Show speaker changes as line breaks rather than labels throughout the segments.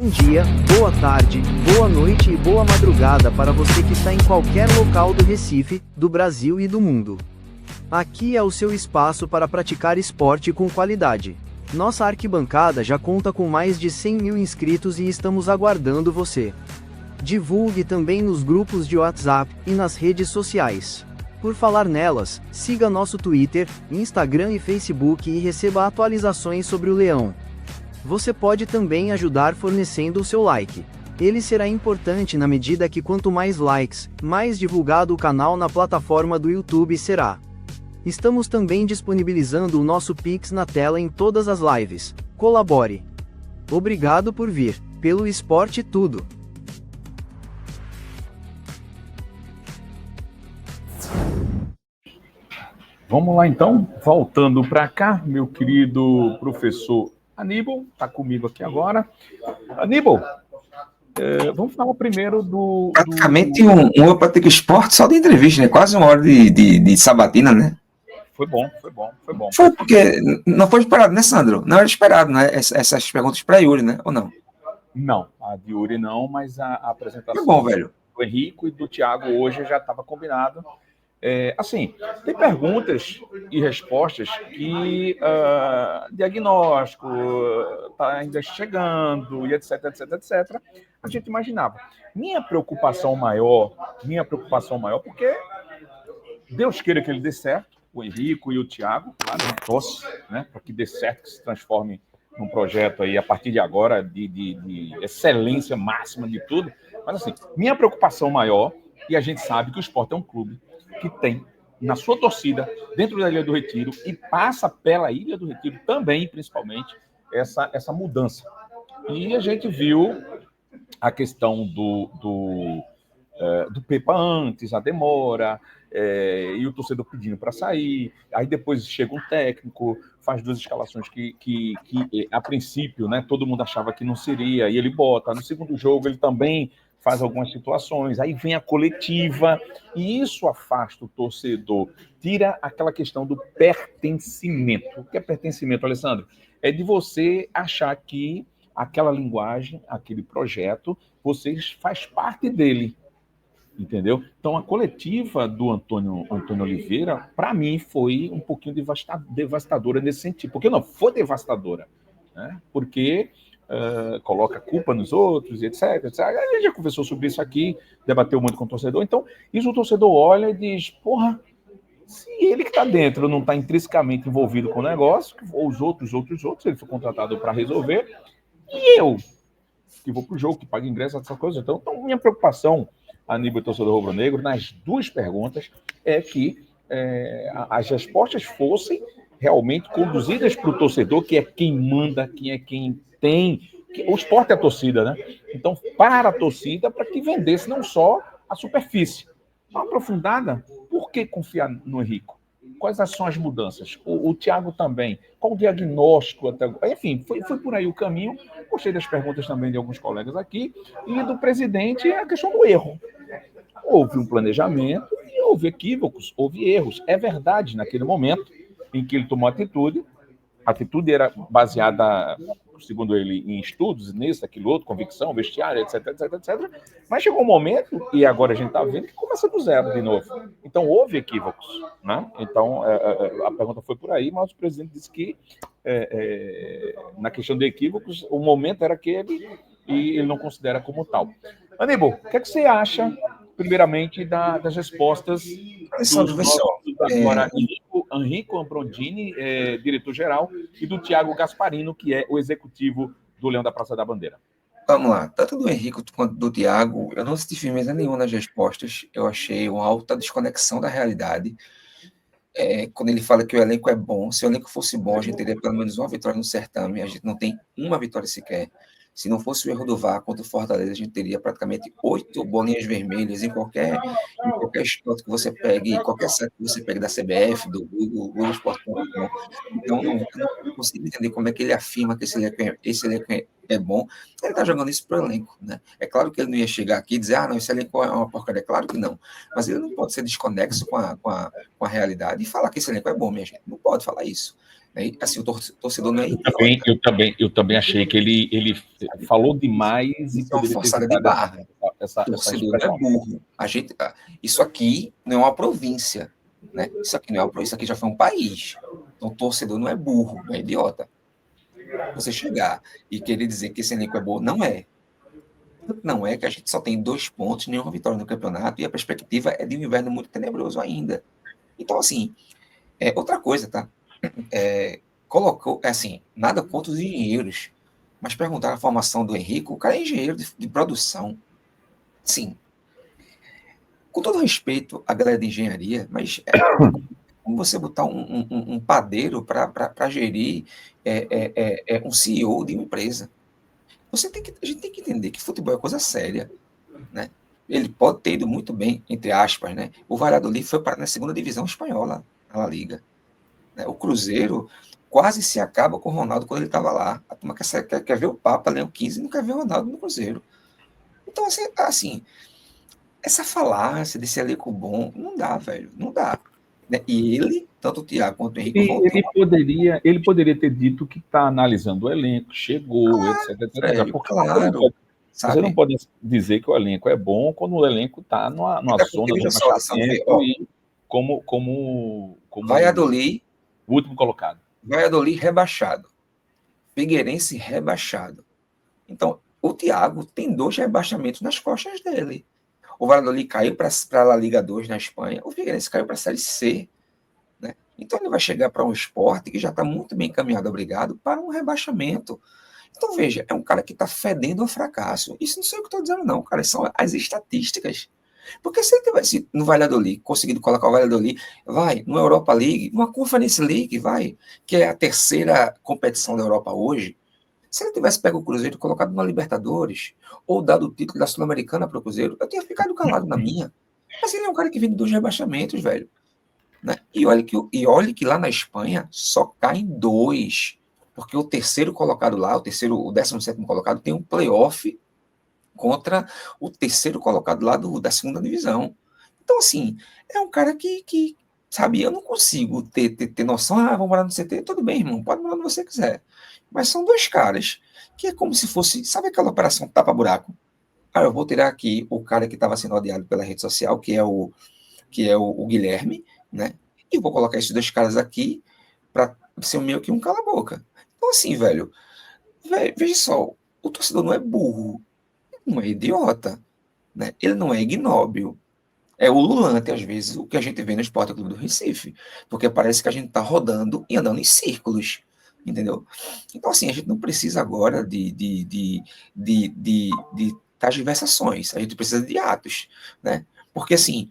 Bom dia, boa tarde, boa noite e boa madrugada para você que está em qualquer local do Recife, do Brasil e do mundo. Aqui é o seu espaço para praticar esporte com qualidade. Nossa arquibancada já conta com mais de 100 mil inscritos e estamos aguardando você. Divulgue também nos grupos de WhatsApp e nas redes sociais. Por falar nelas, siga nosso Twitter, Instagram e Facebook e receba atualizações sobre o Leão. Você pode também ajudar fornecendo o seu like. Ele será importante na medida que quanto mais likes, mais divulgado o canal na plataforma do YouTube será. Estamos também disponibilizando o nosso Pix na tela em todas as lives. Colabore. Obrigado por vir, pelo esporte tudo.
Vamos lá então, voltando para cá, meu querido professor Aníbal, está comigo aqui agora. Aníbal, vamos falar primeiro do...
Praticamente um Esporte Esporte só de entrevista, né? Quase uma hora de sabatina, né?
Foi bom.
Foi porque não foi esperado, né, Sandro? Não era esperado, né? Essas perguntas para Yuri, né? Ou não?
Não, a de Yuri não, mas a apresentação
Foi bom, velho.
do Henrico e do Thiago hoje já estava combinado. Assim, tem perguntas e respostas que diagnóstico está ainda chegando e etc. A gente imaginava. Minha preocupação maior, porque Deus queira que ele dê certo, o Henrico e o Thiago, claro, torce, né, para que dê certo, que se transforme num projeto aí a partir de agora de excelência máxima de tudo. Mas assim, minha preocupação maior, e a gente sabe que o Sport é um clube que tem na sua torcida, dentro da Ilha do Retiro, e passa pela Ilha do Retiro também, principalmente, essa mudança. E a gente viu a questão do Pepa antes, a demora, e o torcedor pedindo para sair, aí depois chega um técnico, faz duas escalações que a princípio, né, todo mundo achava que não seria, e ele bota. No segundo jogo ele também faz algumas situações, aí vem a coletiva, e isso afasta o torcedor, tira aquela questão do pertencimento. O que é pertencimento, Alessandro? É de você achar que aquela linguagem, aquele projeto, você faz parte dele, entendeu? Então, a coletiva do Antônio Oliveira, para mim, foi um pouquinho devastadora nesse sentido. Porque não foi devastadora, né? Porque coloca a culpa nos outros, etc. A gente já conversou sobre isso aqui, debateu muito com o torcedor. Então, isso o torcedor olha e diz, porra, se ele que está dentro não está intrinsecamente envolvido com o negócio, ou os outros, ele foi contratado para resolver, e eu, que vou para o jogo, que pago ingresso, essas coisas. Então, minha preocupação a nível do torcedor rubro-negro, nas duas perguntas, é que as respostas fossem realmente conduzidas para o torcedor, que é quem manda, que é quem tem. O esporte é a torcida, né? Então, para a torcida, para que vendesse não só a superfície. Uma aprofundada, por que confiar no Henrico? Quais são as mudanças? O Thiago também. Qual o diagnóstico até agora? Enfim, foi por aí o caminho. Gostei das perguntas também de alguns colegas aqui. E do presidente, a questão do erro. Houve um planejamento e houve equívocos, houve erros. É verdade, naquele momento em que ele tomou atitude, a atitude era baseada, segundo ele, em estudos, nisso, aquilo outro, convicção, vestiário, etc. Mas chegou um momento, e agora a gente está vendo, que começa do zero de novo. Então, houve equívocos, né? Então, a pergunta foi por aí, mas o presidente disse que, na questão de equívocos, o momento era aquele e ele não considera como tal. Aníbal, o que é que você acha, primeiramente, das respostas
Alessandro,
dos agora Henrico Ambrondini, diretor-geral, e do Thiago Gasparino, que é o executivo do Leão da Praça da Bandeira.
Vamos lá. Tanto do Henrico quanto do Thiago, eu não senti firmeza nenhuma nas respostas. Eu achei uma alta desconexão da realidade. Quando ele fala que o elenco é bom, se o elenco fosse bom, a gente teria pelo menos uma vitória no certame. A gente não tem uma vitória sequer. Se não fosse o erro do VAR contra o Fortaleza, a gente teria praticamente 8 bolinhas vermelhas em qualquer esporte que você pegue, qualquer site que você pegue da CBF, do Globoesporte.com. Então, eu não consigo entender como é que ele afirma que esse elenco é bom, ele está jogando isso para o elenco, né? É claro que ele não ia chegar aqui e dizer, não, esse elenco é uma porcaria, é claro que não, mas ele não pode ser desconexo com a realidade e falar que esse elenco é bom, minha gente, não pode falar isso. Né? Assim, o torcedor não é idiota.
Eu também achei que ele falou demais e
Isso é uma
poderia ter
forçada de
evitado
barra.
essa
Torcedor não é
expressão.
burro. Isso aqui não é uma província, né? Isso aqui já foi um país. Então, o torcedor não é burro, não é idiota. Você chegar e querer dizer que esse elenco é bom, não é. Não é que a gente só tem 2 pontos, nenhuma vitória no campeonato, e a perspectiva é de um inverno muito tenebroso ainda. Então, assim, outra coisa, tá? Colocou, assim, nada contra os engenheiros, mas perguntaram a formação do Henrique, o cara é engenheiro de produção. Sim, com todo respeito à galera de engenharia, mas como você botar um padeiro para gerir um CEO de uma empresa. A gente tem que entender que futebol é coisa séria, né? Ele pode ter ido muito bem, entre aspas, né? O Valladolid foi para na segunda divisão espanhola, na La Liga. Né? O Cruzeiro quase se acaba com o Ronaldo quando ele estava lá. A turma quer ver o Papa Leão XV e não quer ver o Ronaldo no Cruzeiro. Então, assim essa falácia desse elenco bom, não dá, velho, não dá. Né? E ele, tanto o Thiago quanto o Henrique,
Ele poderia ter dito que está analisando o elenco, chegou, etc.
Velho,
Porque
claro,
você não pode dizer que o elenco é bom quando o elenco está numa zona do rebaixamento e como
Valladolid,
o último colocado.
Valladolid rebaixado. Figueirense rebaixado. Então, o Thiago tem 2 rebaixamentos nas costas dele. O Valladolid caiu para a La Liga 2 na Espanha, o Figueirense caiu para a Série C. Né? Então ele vai chegar para um Sport que já está muito bem encaminhado, obrigado, para um rebaixamento. Então veja, é um cara que está fedendo ao fracasso. Isso não sei o que estou dizendo não, cara, são as estatísticas. Porque se ele tivesse no Valladolid, conseguido colocar o Valladolid, vai, numa Europa League, numa Conference League, vai, que é a terceira competição da Europa hoje, se ele tivesse pego o Cruzeiro e colocado na Libertadores, ou dado o título da Sul-Americana para o Cruzeiro, eu teria ficado calado na minha. Mas ele é um cara que vem de 2 rebaixamentos, velho. Né? E olhe que lá na Espanha só caem 2. Porque o terceiro colocado lá, o 17º colocado, tem um playoff contra o terceiro colocado lá da segunda divisão. Então, assim, é um cara que sabe, eu não consigo ter noção, vamos morar no CT, tudo bem, irmão, pode morar onde você quiser. Mas são 2 caras que é como se fosse, sabe aquela operação tapa-buraco? Eu vou tirar aqui o cara que estava sendo odiado pela rede social, que é o Guilherme, né? E vou colocar esses 2 caras aqui para ser meio que um cala-boca. Então, assim, velho, veja só, o torcedor não é burro, não é idiota, né? Ele não é ignóbil. É ululante, às vezes, o que a gente vê no Sport Clube do Recife, porque parece que a gente está rodando e andando em círculos, entendeu? Então, assim, a gente não precisa agora de tergiversações, a gente precisa de atos, né? Porque, assim,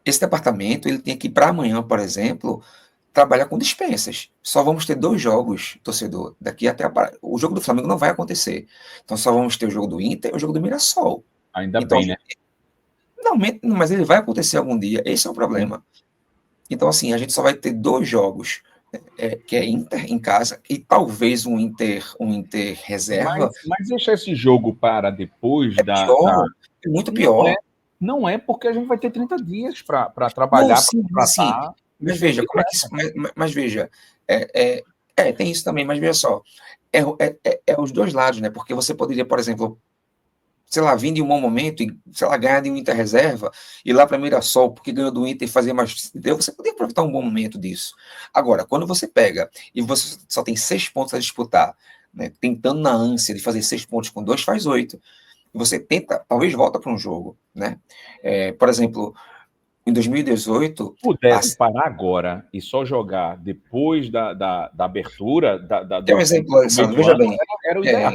esse departamento, ele tem que, para amanhã, por exemplo, trabalhar com dispensas. Só vamos ter 2 jogos, torcedor, daqui até o jogo do Flamengo não vai acontecer. Então, só vamos ter o jogo do Inter e o jogo do Mirassol.
Ainda
então,
bem, né?
Não, mas ele vai acontecer algum dia. Esse é o problema. Então, assim, a gente só vai ter 2 jogos, que é Inter em casa e talvez um Inter reserva.
Mas deixar esse jogo para depois
É muito pior.
Não é porque a gente vai ter 30 dias para trabalhar, para contratar.
Mas veja, como é que isso. Mas veja, tem isso também, mas veja só. É os 2 lados, né? Porque você poderia, por exemplo, sei lá, vir de um bom momento e, sei lá, ganhar de um Inter reserva, ir lá para Mirassol, porque ganhou do Inter e fazer mais. Você poderia aproveitar um bom momento disso. Agora, quando você pega e você só tem 6 pontos a disputar, né, tentando na ânsia de fazer 6 pontos com 2, faz 8. E você tenta, talvez volta para um jogo, né? Por exemplo, em 2018...
Pudesse parar agora e só jogar depois da abertura...
Tem um exemplo, Alessandro, veja bem.
Era o ideal.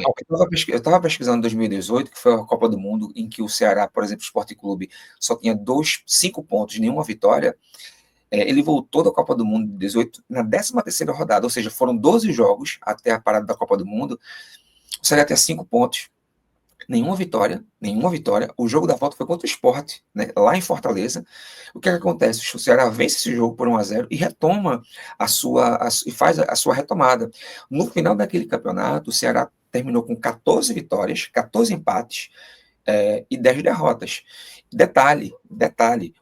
Eu estava pesquisando em 2018, que foi a Copa do Mundo, em que o Ceará, por exemplo, o Sport Clube, só tinha 5 pontos, nenhuma vitória. Ele voltou da Copa do Mundo de 18 na 13ª rodada, ou seja, foram 12 jogos até a parada da Copa do Mundo. O Ceará tinha 5 pontos, nenhuma vitória. O jogo da volta foi contra o Sport, né, lá em Fortaleza. O que acontece? O Ceará vence esse jogo por 1-0 e retoma e faz a sua retomada. No final daquele campeonato, o Ceará terminou com 14 vitórias, 14 empates e 10 derrotas. Detalhe,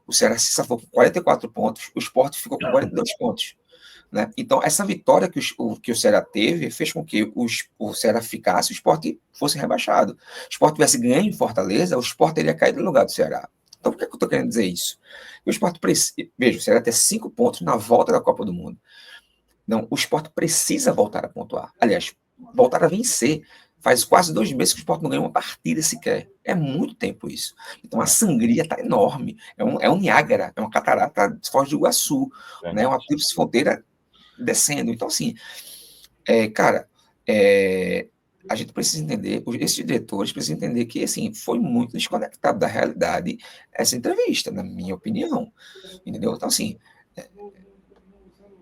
o Ceará se safou com 44 pontos, o Sport ficou com 42 pontos. Né? Então, essa vitória que o Ceará teve fez com que o Ceará ficasse, o Sport fosse rebaixado. Se o Sport tivesse ganho em Fortaleza, o Sport teria caído no lugar do Ceará. Então, por que eu estou querendo dizer isso? O Sport veja, o Ceará tem 5 pontos na volta da Copa do Mundo. Não, o Sport precisa voltar a pontuar. Aliás, voltar a vencer. Faz quase 2 meses que o Sport não ganha uma partida sequer. É muito tempo isso. Então a sangria está enorme. É um Niágara, é uma catarata de Foz do Iguaçu, né? Uma tríplice fronteira descendo. Então, assim, cara, a gente precisa entender, esses diretores precisam entender que, assim, foi muito desconectado da realidade essa entrevista, na minha opinião. Entendeu? Então, assim...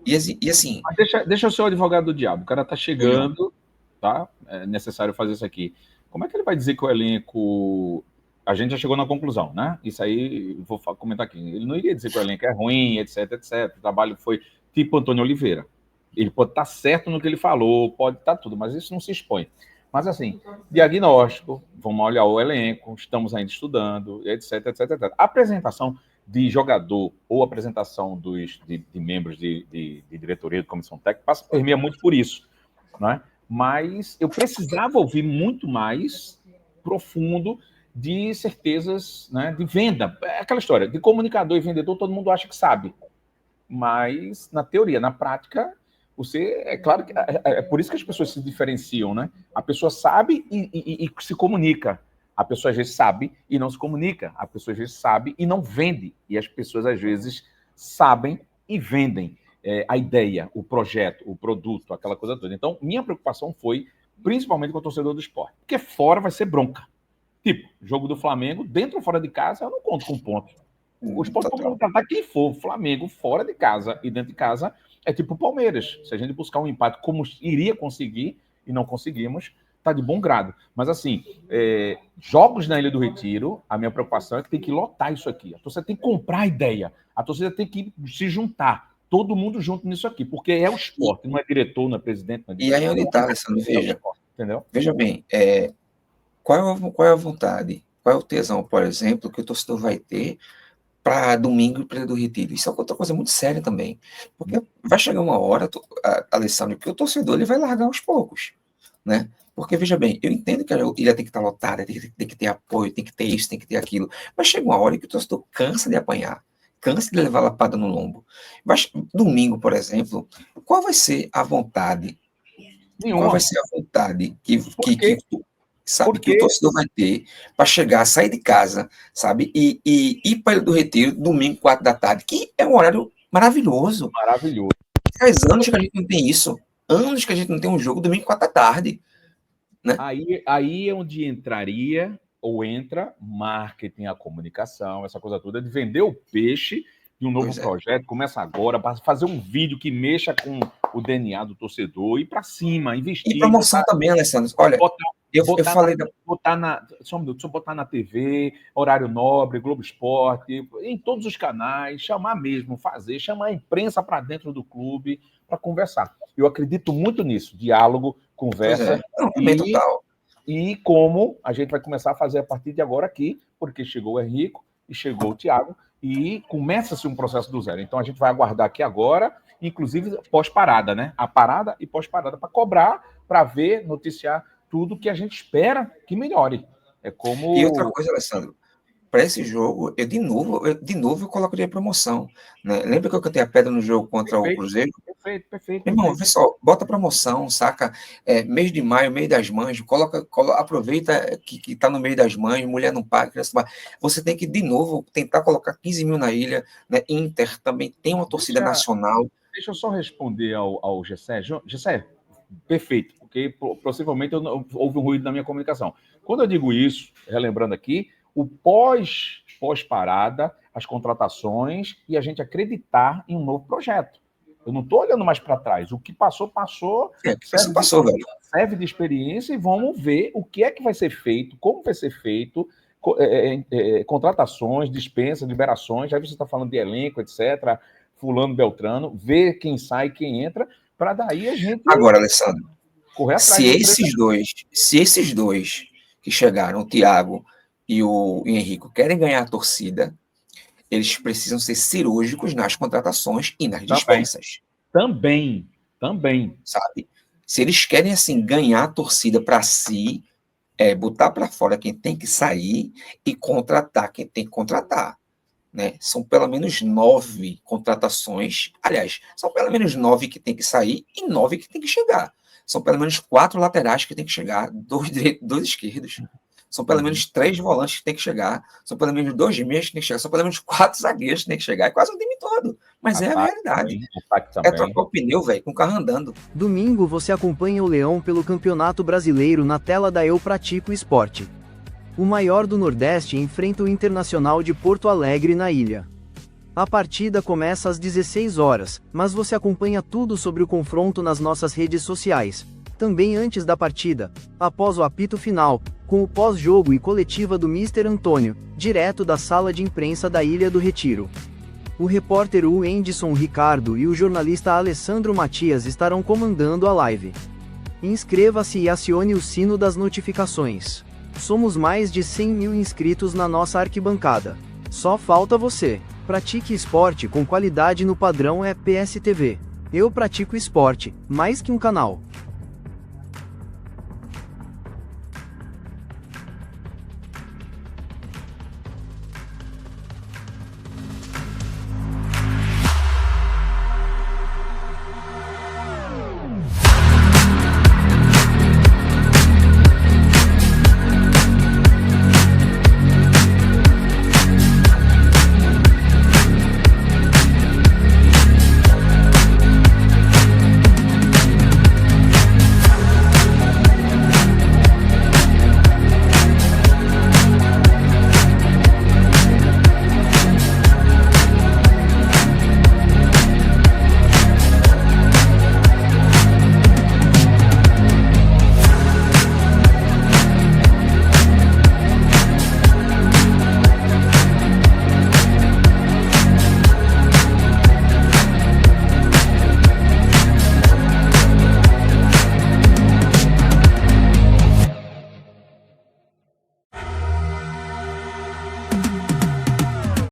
E assim...
Mas deixa eu ser o advogado do diabo. O cara tá chegando... Tá? É necessário fazer isso aqui. Como é que ele vai dizer que o elenco... A gente já chegou na conclusão, né? Isso aí, vou comentar aqui. Ele não iria dizer que o elenco é ruim, etc, etc. O trabalho foi tipo Antônio Oliveira. Ele pode estar certo no que ele falou, pode estar tudo, mas isso não se expõe. Mas, assim, diagnóstico, vamos olhar o elenco, estamos ainda estudando, etc, etc, etc. A apresentação de jogador ou apresentação de membros de diretoria, de comissão técnica, permeia muito por isso, não é? Mas eu precisava ouvir muito mais profundo de certezas, né, de venda. É aquela história, de comunicador e vendedor, todo mundo acha que sabe. Mas, na teoria, na prática, é claro que é por isso que as pessoas se diferenciam, né? A pessoa sabe e se comunica. A pessoa, às vezes, sabe e não se comunica. A pessoa, às vezes, sabe e não vende. E as pessoas, às vezes, sabem e vendem. A ideia, o projeto, o produto, aquela coisa toda. Então, minha preocupação foi principalmente com o torcedor do esporte. Porque fora vai ser bronca. Tipo, jogo do Flamengo, dentro ou fora de casa, eu não conto com pontos. O esporte pode contratar quem for. Flamengo, fora de casa e dentro de casa, é tipo o Palmeiras. Se a gente buscar um empate como iria conseguir, e não conseguimos, tá de bom grado. Mas, assim, jogos na Ilha do Retiro, a minha preocupação é que tem que lotar isso aqui. A torcida tem que comprar a ideia. A torcida tem que se juntar. Todo mundo junto nisso aqui, porque é o esporte, não é diretor, não é presidente, não é diretor.
E aí onde está, Alessandro, veja.
Entendeu?
Veja bem, qual é a vontade, qual é o tesão, por exemplo, que o torcedor vai ter para domingo e para do Retiro? Isso é outra coisa muito séria também. Porque vai chegar uma hora, Alessandro, que o torcedor ele vai largar aos poucos, né? Porque, veja bem, eu entendo que a ilha tem que estar lotada, tem que ter apoio, tem que ter isso, tem que ter aquilo, mas chega uma hora que o torcedor cansa de apanhar. Cansa de levar lapada no lombo. Mas, domingo, por exemplo, qual vai ser a vontade?
Nenhuma.
Qual vai ser a vontade sabe, que o torcedor vai ter para chegar, sair de casa, sabe, e ir para Ilha do Retiro, domingo, 4 da tarde, que é um horário maravilhoso.
Maravilhoso.
Faz anos que a gente não tem isso. Anos que a gente não tem um jogo domingo, 4 da tarde. Né?
Aí é onde entraria ou entra marketing, a comunicação, essa coisa toda, de vender o peixe de um novo projeto. Começa agora, para fazer um vídeo que mexa com o DNA do torcedor, ir para cima, investir.
E promoção também, Alessandro. Olha, eu falei...
botar na TV, Horário Nobre, Globo Esporte, em todos os canais, chamar mesmo, chamar a imprensa para dentro do clube para conversar. Eu acredito muito nisso, diálogo, conversa.
Total.
E como a gente vai começar a fazer a partir de agora aqui, porque chegou o Henrico e chegou o Thiago, e começa-se um processo do zero. Então a gente vai aguardar aqui agora, inclusive pós-parada, né? A parada e pós-parada, para cobrar, para ver, noticiar tudo que a gente espera que melhore.
E outra coisa, Alessandro, para esse jogo, eu de novo colocaria promoção. Né? Lembra que eu cantei a pedra no jogo contra o Cruzeiro?
Perfeito.
Irmão, pessoal, bota promoção, saca? Mês de maio, mês das mães, aproveita que tá no mês das mães, mulher não paga, criança não paga. Você tem que, de novo, tentar colocar 15 mil na ilha, né? Inter também tem uma torcida nacional.
Deixa eu só responder ao Gessé. Gessé, perfeito, porque possivelmente houve um ruído na minha comunicação. Quando eu digo isso, relembrando aqui, o pós-parada, as contratações e a gente acreditar em um novo projeto. Eu não estou olhando mais para trás. O que passou. Serve de experiência e vamos ver o que é que vai ser feito, como vai ser feito, contratações, dispensas, liberações. Já você está falando de elenco, etc. Fulano, Beltrano, ver quem sai, quem entra, para daí a gente...
Agora, Alessandro,
correr atrás
Se
de
esses dois que chegaram, o Thiago e o Henrique, querem ganhar a torcida, eles precisam ser cirúrgicos nas contratações e nas dispensas.
Também.
Sabe? Se eles querem, assim, ganhar a torcida para si, botar para fora quem tem que sair e contratar quem tem que contratar. Né? São pelo menos 9 contratações. Aliás, são pelo menos 9 que tem que sair e 9 que tem que chegar. São pelo menos 4 laterais que tem que chegar, 2 direitos, 2 esquerdos. São pelo menos 3 volantes que tem que chegar. São pelo menos 2 meias que tem que chegar. São pelo menos 4 zagueiros que tem que chegar. É quase o time todo. Mas é a realidade. É trocar o pneu, velho, com o carro andando.
Domingo você acompanha o Leão pelo Campeonato Brasileiro na tela da Eu Pratico Esporte. O maior do Nordeste enfrenta o Internacional de Porto Alegre na ilha. A partida começa às 16 horas, mas você acompanha tudo sobre o confronto nas nossas redes sociais. Também antes da partida, após o apito final, com o pós-jogo e coletiva do Mr. Antônio, direto da sala de imprensa da Ilha do Retiro. O repórter Wendson Ricardo e o jornalista Alessandro Matias estarão comandando a live. Inscreva-se e acione o sino das notificações. Somos mais de 100 mil inscritos na nossa arquibancada. Só falta você. Pratique esporte com qualidade no padrão EPS TV. Eu pratico esporte, mais que um canal.